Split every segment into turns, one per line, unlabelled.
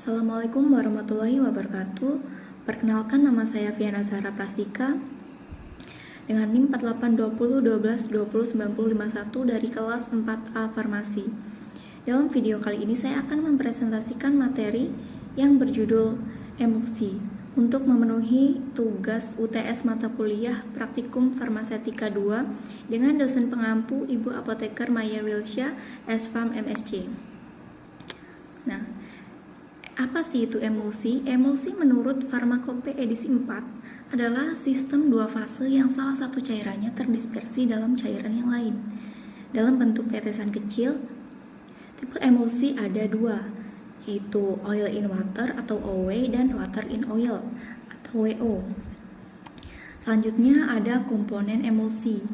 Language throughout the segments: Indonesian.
Assalamualaikum warahmatullahi wabarakatuh. Perkenalkan, nama saya Viana Zahra Prastika dengan NIM 482012209051 dari kelas 4A Farmasi. Dalam video kali ini saya akan mempresentasikan materi yang berjudul emulsi untuk memenuhi tugas UTS mata kuliah Praktikum Farmasetika 2 dengan dosen pengampu Ibu Apoteker Maya Wilsya, S.Farm MSc. Nah, apa sih itu emulsi? Emulsi menurut Farmakope edisi 4 adalah sistem dua fase yang salah satu cairannya terdispersi dalam cairan yang lain dalam bentuk tetesan kecil. Tipe emulsi ada dua, yaitu oil in water atau OW dan water in oil atau WO. Selanjutnya ada komponen emulsi.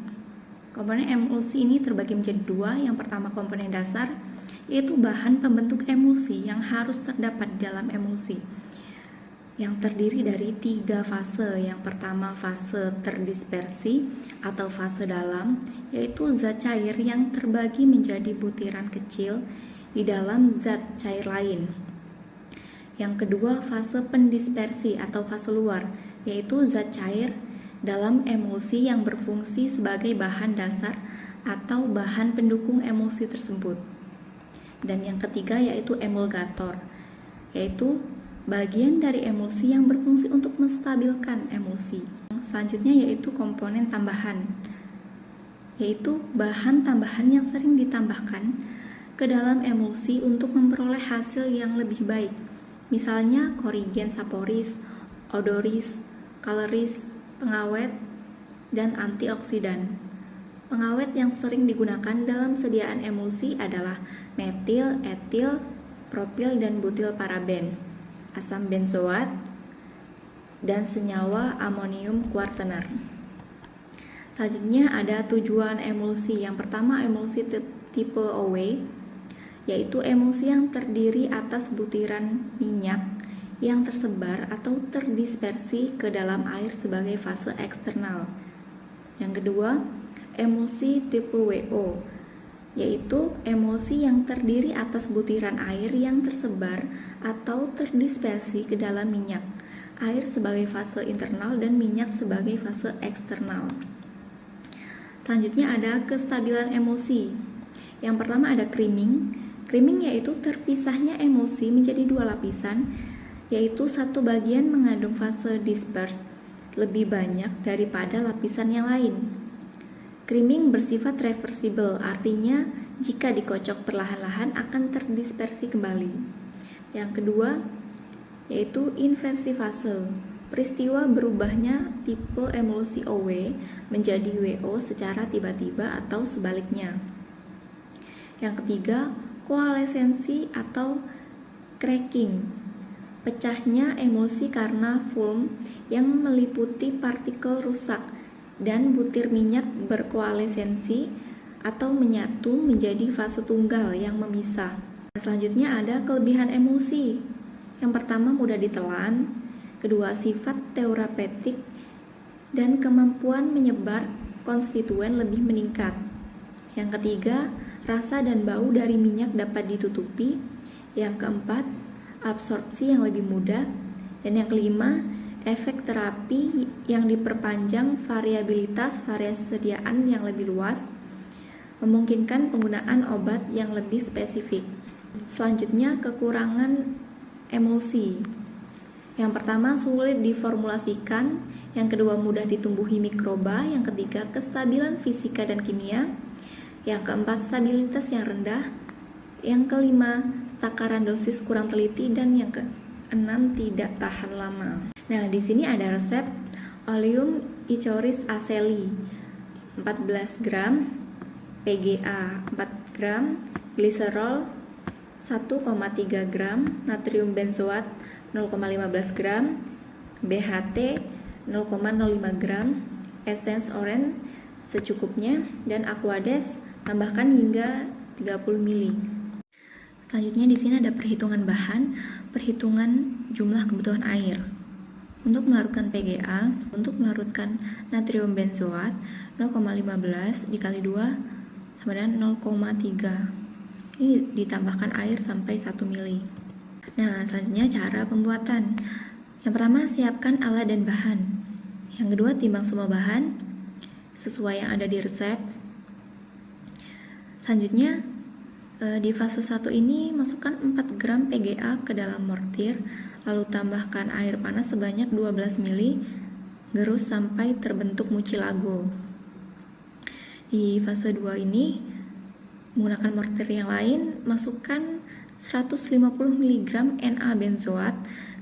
Komponen emulsi ini terbagi menjadi dua. Yang pertama komponen dasar, yaitu bahan pembentuk emulsi yang harus terdapat dalam emulsi, yang terdiri dari tiga fase. Yang pertama fase terdispersi atau fase dalam, yaitu zat cair yang terbagi menjadi butiran kecil di dalam zat cair lain. Yang kedua fase pendispersi atau fase luar, yaitu zat cair dalam emulsi yang berfungsi sebagai bahan dasar atau bahan pendukung emulsi tersebut. Dan yang ketiga yaitu emulgator, yaitu bagian dari emulsi yang berfungsi untuk menstabilkan emulsi. Selanjutnya yaitu komponen tambahan, yaitu bahan tambahan yang sering ditambahkan ke dalam emulsi untuk memperoleh hasil yang lebih baik. Misalnya korigen saporis, odoris, kaloris, pengawet, dan antioksidan. Pengawet yang sering digunakan dalam sediaan emulsi adalah metil, etil, propil, dan butil paraben, asam benzoat, dan senyawa amonium kuartener. Selanjutnya ada tujuan emulsi. Yang pertama emulsi tipe OW, yaitu emulsi yang terdiri atas butiran minyak yang tersebar atau terdispersi ke dalam air sebagai fase eksternal. Yang kedua, emulsi tipe WO, yaitu emulsi yang terdiri atas butiran air yang tersebar atau terdispersi ke dalam minyak, air sebagai fase internal dan minyak sebagai fase eksternal. Selanjutnya ada kestabilan emulsi. Yang pertama ada creaming. Creaming yaitu terpisahnya emulsi menjadi dua lapisan, yaitu satu bagian mengandung fase disperse lebih banyak daripada lapisan yang lain. Creaming bersifat reversible, artinya jika dikocok perlahan-lahan akan terdispersi kembali. Yang kedua yaitu inversi fase, peristiwa berubahnya tipe emulsi OW menjadi WO secara tiba-tiba atau sebaliknya. Yang ketiga, koalesensi atau cracking, pecahnya emulsi karena film yang meliputi partikel rusak dan butir minyak berkoalesensi atau menyatu menjadi fase tunggal yang memisah. Selanjutnya ada kelebihan emulsi. Yang pertama mudah ditelan, kedua sifat terapeutik, dan kemampuan menyebar konstituen lebih meningkat. Yang ketiga, rasa dan bau dari minyak dapat ditutupi. Yang keempat, absorpsi yang lebih mudah. Dan yang kelima, efek terapi yang diperpanjang, variabilitas variasi sediaan yang lebih luas, memungkinkan penggunaan obat yang lebih spesifik. Selanjutnya, kekurangan emulsi. Yang pertama, sulit diformulasikan. Yang kedua, mudah ditumbuhi mikroba. Yang ketiga, kestabilan fisika dan kimia. Yang keempat, stabilitas yang rendah. Yang kelima, takaran dosis kurang teliti. Dan yang keenam, tidak tahan lama. Nah, di sini ada resep Oleum Ichoris aceli 14 gram, PGA 4 gram, gliserol 1,3 gram, natrium benzoat 0,15 gram, BHT 0,05 gram, essence orange secukupnya, dan aquades tambahkan hingga 30 ml. Selanjutnya di sini ada perhitungan bahan, perhitungan jumlah kebutuhan air. Untuk melarutkan PGA, untuk melarutkan natrium benzoat 0,15 dikali 2 sama dengan 0,3. Ini ditambahkan air sampai 1 ml. Nah, selanjutnya cara pembuatan. Yang pertama, siapkan alat dan bahan. Yang kedua, timbang semua bahan sesuai yang ada di resep. Selanjutnya, di fase 1 ini masukkan 4 gram PGA ke dalam mortir, lalu tambahkan air panas sebanyak 12 ml, gerus sampai terbentuk mucilago. Di fase 2 ini, menggunakan mortir yang lain, masukkan 150 mg Na benzoat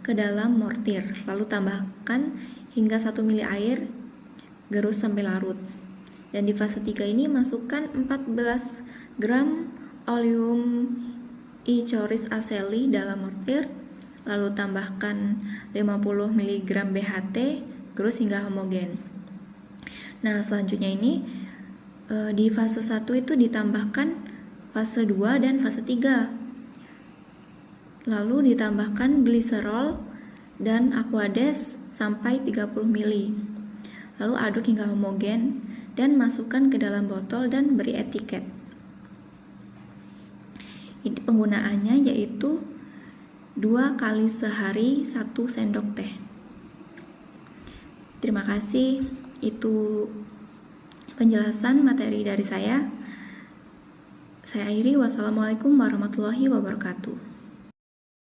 ke dalam mortir, lalu tambahkan hingga 1 ml air, gerus sampai larut. Dan di fase 3 ini masukkan 14 gram oleum icoris aceli dalam mortir, lalu tambahkan 50 mg BHT, gerus hingga homogen. Nah, selanjutnya ini di fase 1 itu ditambahkan fase 2 dan fase 3. Lalu ditambahkan gliserol dan aquades sampai 30 ml. Lalu aduk hingga homogen dan masukkan ke dalam botol dan beri etiket. Ini penggunaannya yaitu 2 kali sehari 1 sendok teh. Terima kasih, itu penjelasan materi dari saya. Saya akhiri, wassalamualaikum warahmatullahi wabarakatuh.